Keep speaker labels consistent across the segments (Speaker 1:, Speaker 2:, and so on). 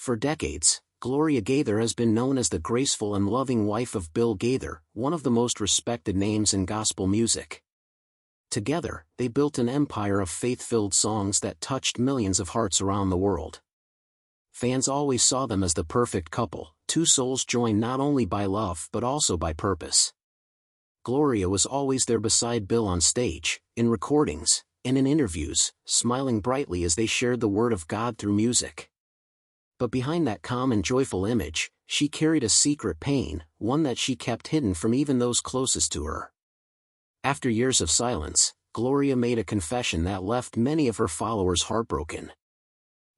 Speaker 1: For decades, Gloria Gaither has been known as the graceful and loving wife of Bill Gaither, one of the most respected names in gospel music. Together, they built an empire of faith-filled songs that touched millions of hearts around the world. Fans always saw them as the perfect couple, two souls joined not only by love but also by purpose. Gloria was always there beside Bill on stage, in recordings, and in interviews, smiling brightly as they shared the word of God through music. But behind that calm and joyful image, she carried a secret pain, one that she kept hidden from even those closest to her. After years of silence, Gloria made a confession that left many of her followers heartbroken.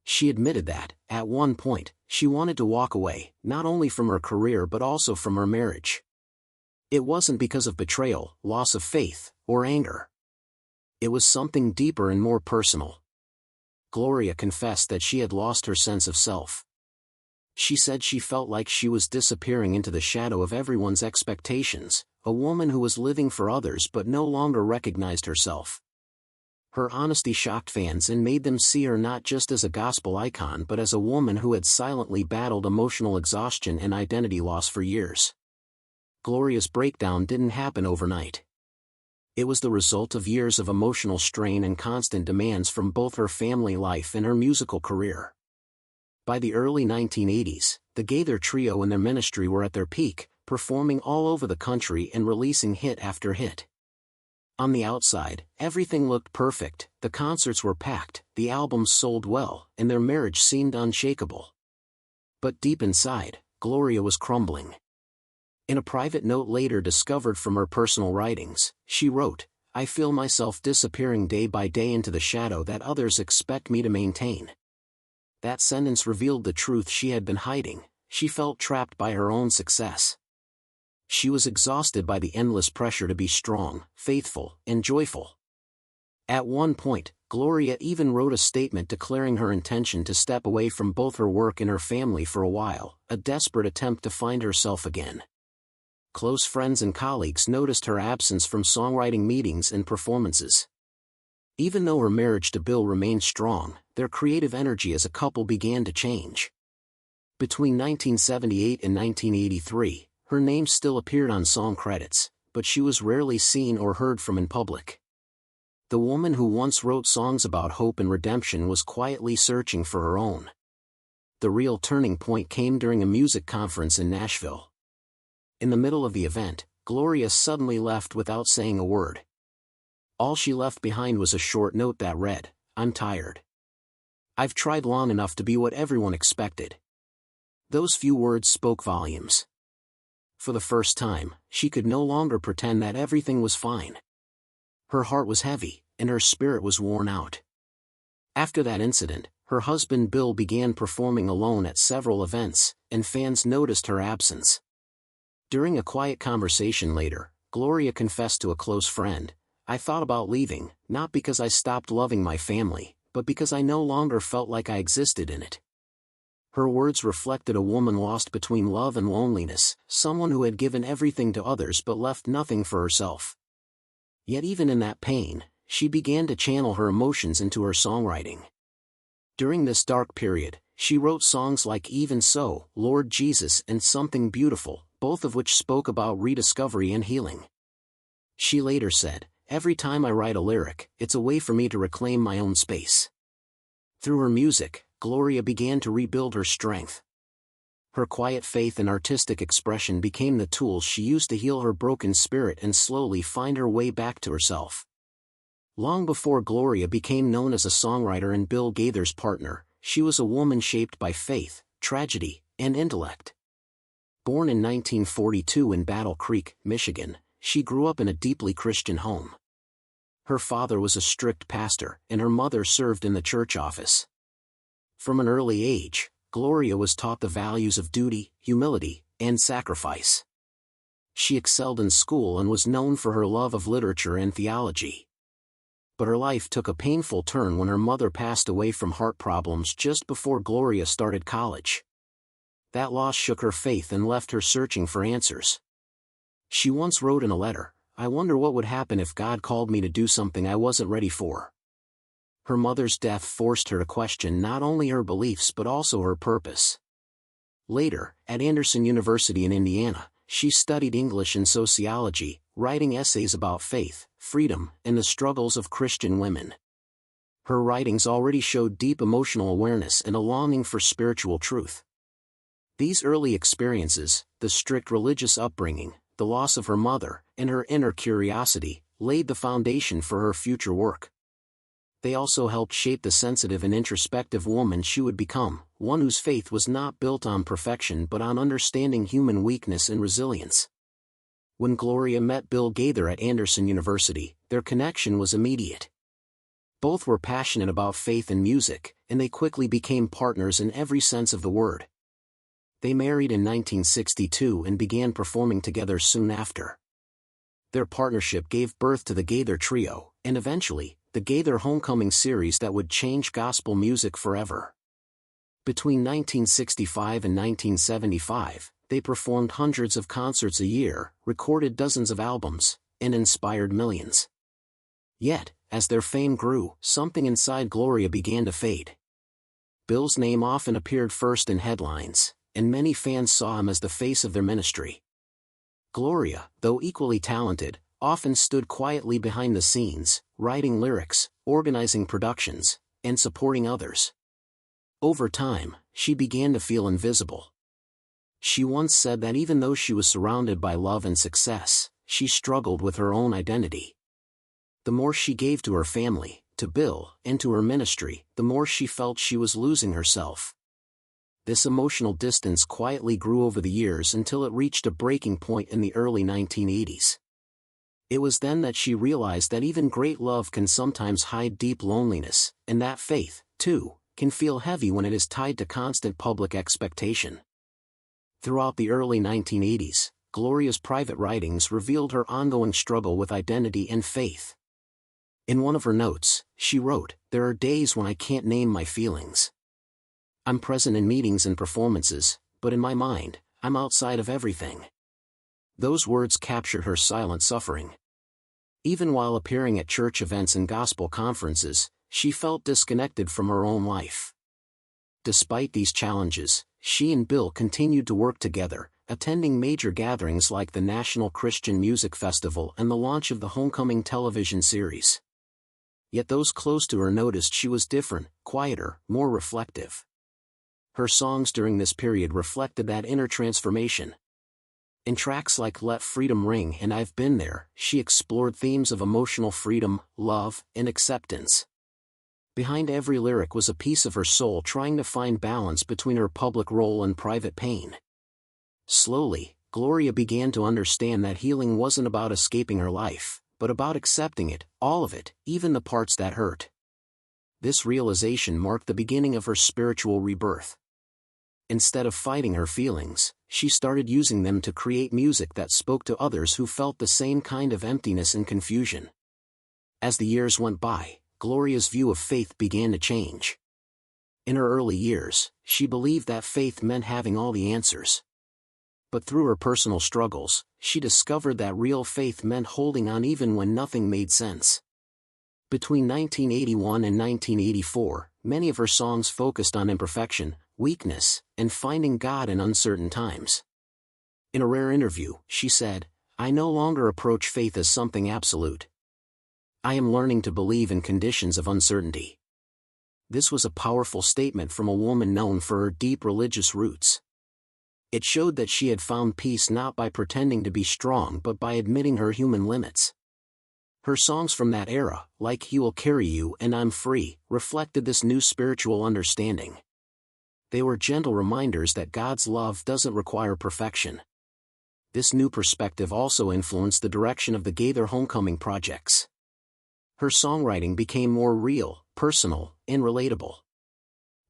Speaker 1: She admitted that, at one point, she wanted to walk away, not only from her career but also from her marriage. It wasn't because of betrayal, loss of faith, or anger. It was something deeper and more personal. Gloria confessed that she had lost her sense of self. She said she felt like she was disappearing into the shadow of everyone's expectations, a woman who was living for others but no longer recognized herself. Her honesty shocked fans and made them see her not just as a gospel icon but as a woman who had silently battled emotional exhaustion and identity loss for years. Gloria's breakdown didn't happen overnight. It was the result of years of emotional strain and constant demands from both her family life and her musical career. By the early 1980s, the Gaither trio and their ministry were at their peak, performing all over the country and releasing hit after hit. On the outside, everything looked perfect, the concerts were packed, the albums sold well, and their marriage seemed unshakable. But deep inside, Gloria was crumbling. In a private note later discovered from her personal writings, she wrote, "I feel myself disappearing day by day into the shadow that others expect me to maintain." That sentence revealed the truth she had been hiding. She felt trapped by her own success. She was exhausted by the endless pressure to be strong, faithful, and joyful. At one point, Gloria even wrote a statement declaring her intention to step away from both her work and her family for a while, a desperate attempt to find herself again. Close friends and colleagues noticed her absence from songwriting meetings and performances. Even though her marriage to Bill remained strong, their creative energy as a couple began to change. Between 1978 and 1983, her name still appeared on song credits, but she was rarely seen or heard from in public. The woman who once wrote songs about hope and redemption was quietly searching for her own. The real turning point came during a music conference in Nashville. In the middle of the event, Gloria suddenly left without saying a word. All she left behind was a short note that read, "I'm tired. I've tried long enough to be what everyone expected." Those few words spoke volumes. For the first time, she could no longer pretend that everything was fine. Her heart was heavy, and her spirit was worn out. After that incident, her husband Bill began performing alone at several events, and fans noticed her absence. During a quiet conversation later, Gloria confessed to a close friend, "I thought about leaving, not because I stopped loving my family, but because I no longer felt like I existed in it." Her words reflected a woman lost between love and loneliness, someone who had given everything to others but left nothing for herself. Yet even in that pain, she began to channel her emotions into her songwriting. During this dark period, she wrote songs like "Even So," "Lord Jesus," and "Something Beautiful," both of which spoke about rediscovery and healing. She later said, "Every time I write a lyric, it's a way for me to reclaim my own space." Through her music, Gloria began to rebuild her strength. Her quiet faith and artistic expression became the tools she used to heal her broken spirit and slowly find her way back to herself. Long before Gloria became known as a songwriter and Bill Gaither's partner, she was a woman shaped by faith, tragedy, and intellect. Born in 1942 in Battle Creek, Michigan, she grew up in a deeply Christian home. Her father was a strict pastor, and her mother served in the church office. From an early age, Gloria was taught the values of duty, humility, and sacrifice. She excelled in school and was known for her love of literature and theology. But her life took a painful turn when her mother passed away from heart problems just before Gloria started college. That loss shook her faith and left her searching for answers. She once wrote in a letter, "I wonder what would happen if God called me to do something I wasn't ready for." Her mother's death forced her to question not only her beliefs but also her purpose. Later, at Anderson University in Indiana, she studied English and sociology, writing essays about faith, freedom, and the struggles of Christian women. Her writings already showed deep emotional awareness and a longing for spiritual truth. These early experiences, the strict religious upbringing, the loss of her mother, and her inner curiosity, laid the foundation for her future work. They also helped shape the sensitive and introspective woman she would become, one whose faith was not built on perfection but on understanding human weakness and resilience. When Gloria met Bill Gaither at Anderson University, their connection was immediate. Both were passionate about faith and music, and they quickly became partners in every sense of the word. They married in 1962 and began performing together soon after. Their partnership gave birth to the Gaither Trio, and eventually, the Gaither Homecoming series that would change gospel music forever. Between 1965 and 1975, they performed hundreds of concerts a year, recorded dozens of albums, and inspired millions. Yet, as their fame grew, something inside Gloria began to fade. Bill's name often appeared first in headlines, and many fans saw him as the face of their ministry. Gloria, though equally talented, often stood quietly behind the scenes, writing lyrics, organizing productions, and supporting others. Over time, she began to feel invisible. She once said that even though she was surrounded by love and success, she struggled with her own identity. The more she gave to her family, to Bill, and to her ministry, the more she felt she was losing herself. This emotional distance quietly grew over the years until it reached a breaking point in the early 1980s. It was then that she realized that even great love can sometimes hide deep loneliness, and that faith, too, can feel heavy when it is tied to constant public expectation. Throughout the early 1980s, Gloria's private writings revealed her ongoing struggle with identity and faith. In one of her notes, she wrote, "There are days when I can't name my feelings. I'm present in meetings and performances, but in my mind, I'm outside of everything." Those words captured her silent suffering. Even while appearing at church events and gospel conferences, she felt disconnected from her own life. Despite these challenges, she and Bill continued to work together, attending major gatherings like the National Christian Music Festival and the launch of the Homecoming television series. Yet those close to her noticed she was different, quieter, more reflective. Her songs during this period reflected that inner transformation. In tracks like Let Freedom Ring and I've Been There, she explored themes of emotional freedom, love, and acceptance. Behind every lyric was a piece of her soul trying to find balance between her public role and private pain. Slowly, Gloria began to understand that healing wasn't about escaping her life, but about accepting it, all of it, even the parts that hurt. This realization marked the beginning of her spiritual rebirth. Instead of fighting her feelings, she started using them to create music that spoke to others who felt the same kind of emptiness and confusion. As the years went by, Gloria's view of faith began to change. In her early years, she believed that faith meant having all the answers. But through her personal struggles, she discovered that real faith meant holding on even when nothing made sense. Between 1981 and 1984, many of her songs focused on imperfection, weakness, and finding God in uncertain times. In a rare interview, she said, "I no longer approach faith as something absolute. I am learning to believe in conditions of uncertainty." This was a powerful statement from a woman known for her deep religious roots. It showed that she had found peace not by pretending to be strong but by admitting her human limits. Her songs from that era, like He Will Carry You and I'm Free, reflected this new spiritual understanding. They were gentle reminders that God's love doesn't require perfection. This new perspective also influenced the direction of the Gaither Homecoming projects. Her songwriting became more real, personal, and relatable.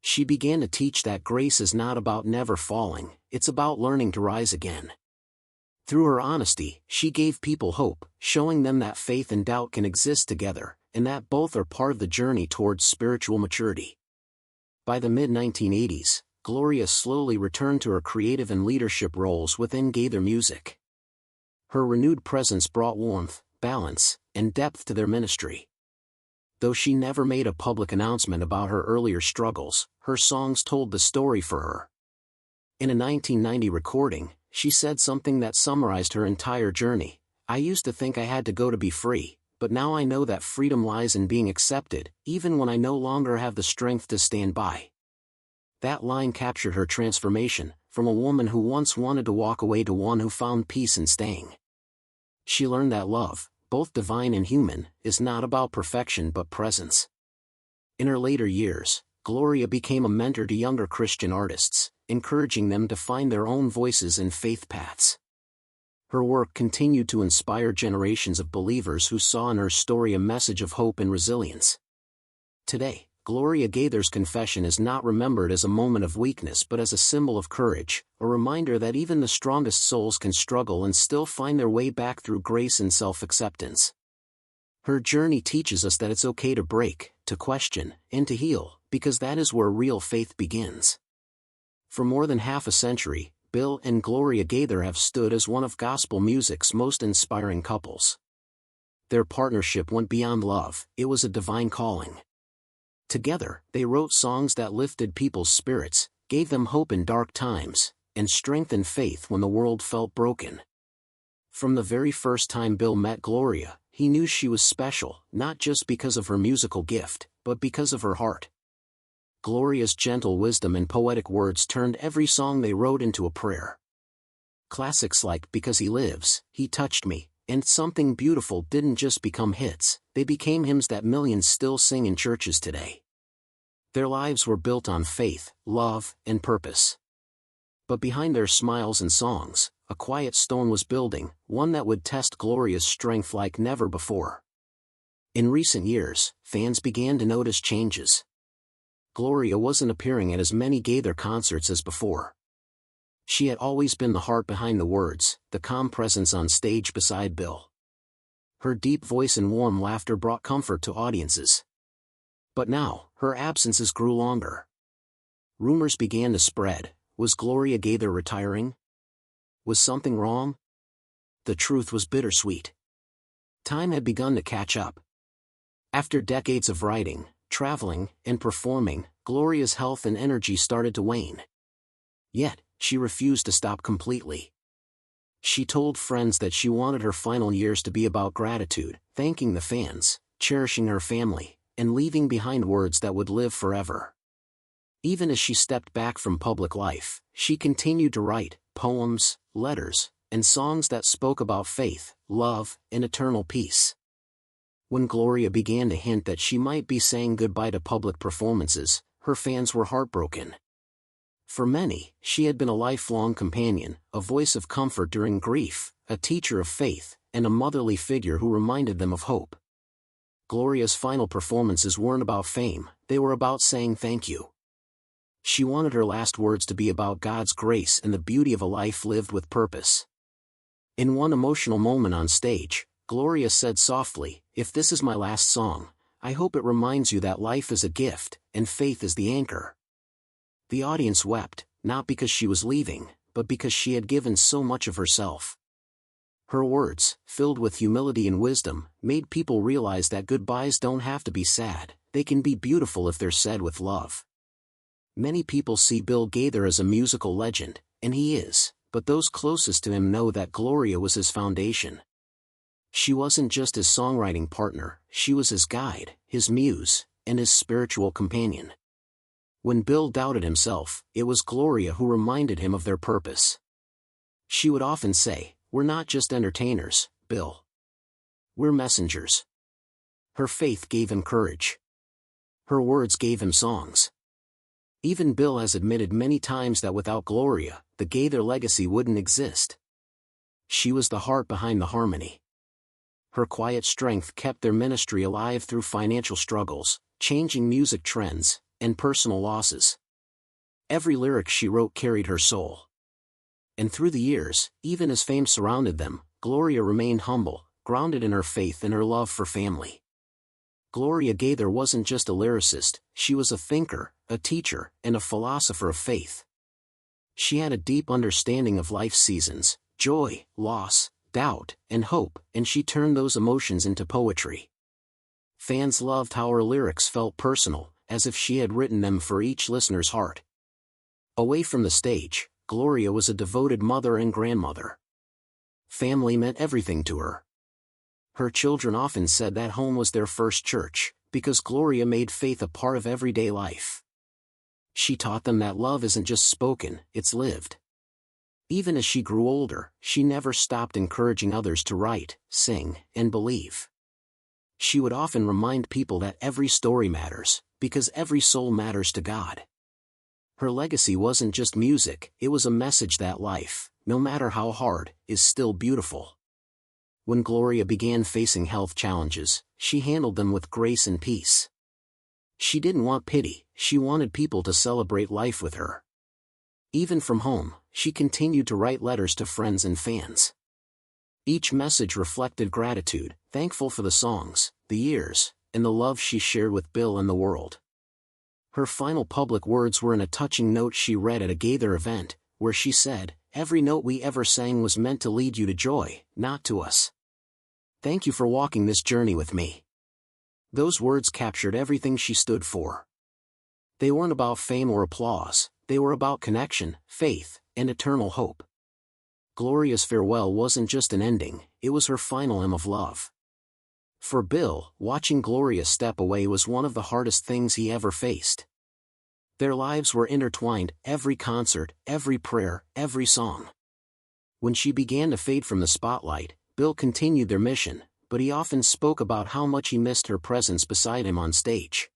Speaker 1: She began to teach that grace is not about never falling, it's about learning to rise again. Through her honesty, she gave people hope, showing them that faith and doubt can exist together, and that both are part of the journey towards spiritual maturity. By the mid-1980s, Gloria slowly returned to her creative and leadership roles within Gaither Music. Her renewed presence brought warmth, balance, and depth to their ministry. Though she never made a public announcement about her earlier struggles, her songs told the story for her. In a 1990 recording, she said something that summarized her entire journey. "I used to think I had to go to be free, but now I know that freedom lies in being accepted, even when I no longer have the strength to stand by." That line captured her transformation, from a woman who once wanted to walk away to one who found peace in staying. She learned that love, both divine and human, is not about perfection but presence. In her later years, Gloria became a mentor to younger Christian artists, encouraging them to find their own voices and faith paths. Her work continued to inspire generations of believers who saw in her story a message of hope and resilience. Today, Gloria Gaither's confession is not remembered as a moment of weakness but as a symbol of courage, a reminder that even the strongest souls can struggle and still find their way back through grace and self-acceptance. Her journey teaches us that it's okay to break, to question, and to heal, because that is where real faith begins. For more than half a century, Bill and Gloria Gaither have stood as one of gospel music's most inspiring couples. Their partnership went beyond love, it was a divine calling. Together, they wrote songs that lifted people's spirits, gave them hope in dark times, and strengthened faith when the world felt broken. From the very first time Bill met Gloria, he knew she was special, not just because of her musical gift, but because of her heart. Gloria's gentle wisdom and poetic words turned every song they wrote into a prayer. Classics like "Because He Lives," "He Touched Me," and "Something Beautiful" didn't just become hits, they became hymns that millions still sing in churches today. Their lives were built on faith, love, and purpose. But behind their smiles and songs, a quiet storm was building, one that would test Gloria's strength like never before. In recent years, fans began to notice changes. Gloria wasn't appearing at as many Gaither concerts as before. She had always been the heart behind the words, the calm presence on stage beside Bill. Her deep voice and warm laughter brought comfort to audiences. But now, her absences grew longer. Rumors began to spread. Was Gloria Gaither retiring? Was something wrong? The truth was bittersweet. Time had begun to catch up. After decades of writing, traveling, and performing, Gloria's health and energy started to wane. Yet, she refused to stop completely. She told friends that she wanted her final years to be about gratitude, thanking the fans, cherishing her family, and leaving behind words that would live forever. Even as she stepped back from public life, she continued to write poems, letters, and songs that spoke about faith, love, and eternal peace. When Gloria began to hint that she might be saying goodbye to public performances, her fans were heartbroken. For many, she had been a lifelong companion, a voice of comfort during grief, a teacher of faith, and a motherly figure who reminded them of hope. Gloria's final performances weren't about fame, they were about saying thank you. She wanted her last words to be about God's grace and the beauty of a life lived with purpose. In one emotional moment on stage, Gloria said softly, "If this is my last song, I hope it reminds you that life is a gift, and faith is the anchor." The audience wept, not because she was leaving, but because she had given so much of herself. Her words, filled with humility and wisdom, made people realize that goodbyes don't have to be sad, they can be beautiful if they're said with love. Many people see Bill Gaither as a musical legend, and he is, but those closest to him know that Gloria was his foundation. She wasn't just his songwriting partner, she was his guide, his muse, and his spiritual companion. When Bill doubted himself, it was Gloria who reminded him of their purpose. She would often say, "We're not just entertainers, Bill. We're messengers." Her faith gave him courage. Her words gave him songs. Even Bill has admitted many times that without Gloria, the Gaither legacy wouldn't exist. She was the heart behind the harmony. Her quiet strength kept their ministry alive through financial struggles, changing music trends, and personal losses. Every lyric she wrote carried her soul. And through the years, even as fame surrounded them, Gloria remained humble, grounded in her faith and her love for family. Gloria Gaither wasn't just a lyricist, she was a thinker, a teacher, and a philosopher of faith. She had a deep understanding of life's seasons, joy, loss, doubt, and hope, and she turned those emotions into poetry. Fans loved how her lyrics felt personal, as if she had written them for each listener's heart. Away from the stage, Gloria was a devoted mother and grandmother. Family meant everything to her. Her children often said that home was their first church, because Gloria made faith a part of everyday life. She taught them that love isn't just spoken, it's lived. Even as she grew older, she never stopped encouraging others to write, sing, and believe. She would often remind people that every story matters, because every soul matters to God. Her legacy wasn't just music, it was a message that life, no matter how hard, is still beautiful. When Gloria began facing health challenges, she handled them with grace and peace. She didn't want pity, she wanted people to celebrate life with her. Even from home, she continued to write letters to friends and fans. Each message reflected gratitude, thankful for the songs, the years, and the love she shared with Bill and the world. Her final public words were in a touching note she read at a Gaither event, where she said, "Every note we ever sang was meant to lead you to joy, not to us. Thank you for walking this journey with me." Those words captured everything she stood for. They weren't about fame or applause, they were about connection, faith, and eternal hope. Gloria's farewell wasn't just an ending, it was her final hymn of love. For Bill, watching Gloria step away was one of the hardest things he ever faced. Their lives were intertwined, every concert, every prayer, every song. When she began to fade from the spotlight, Bill continued their mission, but he often spoke about how much he missed her presence beside him on stage.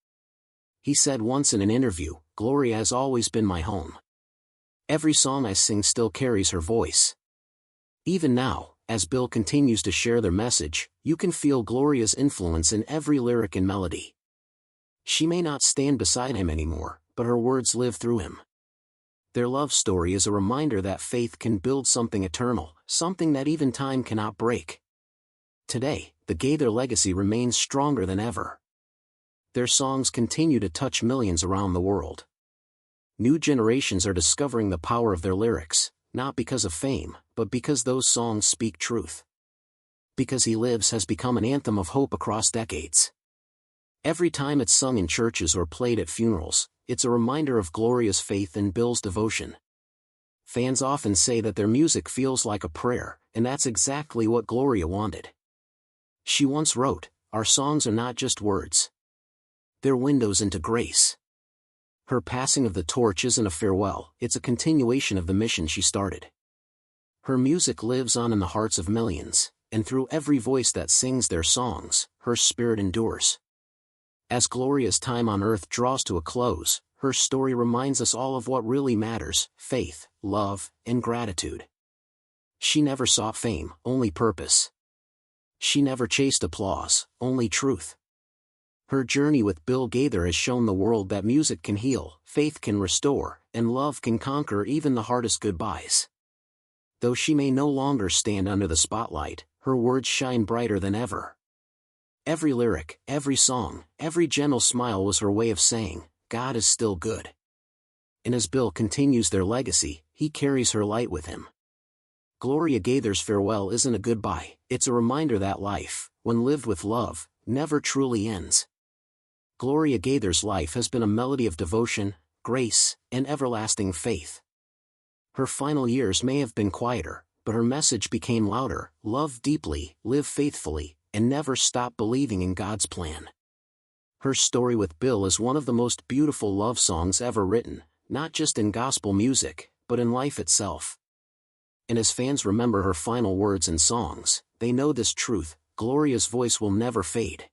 Speaker 1: He said once in an interview, "Gloria has always been my home. Every song I sing still carries her voice." Even now, as Bill continues to share their message, you can feel Gloria's influence in every lyric and melody. She may not stand beside him anymore, but her words live through him. Their love story is a reminder that faith can build something eternal, something that even time cannot break. Today, the Gaither legacy remains stronger than ever. Their songs continue to touch millions around the world. New generations are discovering the power of their lyrics, not because of fame, but because those songs speak truth. Because He Lives has become an anthem of hope across decades. Every time it's sung in churches or played at funerals, it's a reminder of Gloria's faith and Bill's devotion. Fans often say that their music feels like a prayer, and that's exactly what Gloria wanted. She once wrote, "Our songs are not just words. They're windows into grace." Her passing of the torch isn't a farewell, it's a continuation of the mission she started. Her music lives on in the hearts of millions, and through every voice that sings their songs, her spirit endures. As Gloria's time on earth draws to a close, her story reminds us all of what really matters: faith, love, and gratitude. She never sought fame, only purpose. She never chased applause, only truth. Her journey with Bill Gaither has shown the world that music can heal, faith can restore, and love can conquer even the hardest goodbyes. Though she may no longer stand under the spotlight, her words shine brighter than ever. Every lyric, every song, every gentle smile was her way of saying, God is still good. And as Bill continues their legacy, he carries her light with him. Gloria Gaither's farewell isn't a goodbye, it's a reminder that life, when lived with love, never truly ends. Gloria Gaither's life has been a melody of devotion, grace, and everlasting faith. Her final years may have been quieter, but her message became louder: love deeply, live faithfully, and never stop believing in God's plan. Her story with Bill is one of the most beautiful love songs ever written, not just in gospel music, but in life itself. And as fans remember her final words and songs, they know this truth: Gloria's voice will never fade.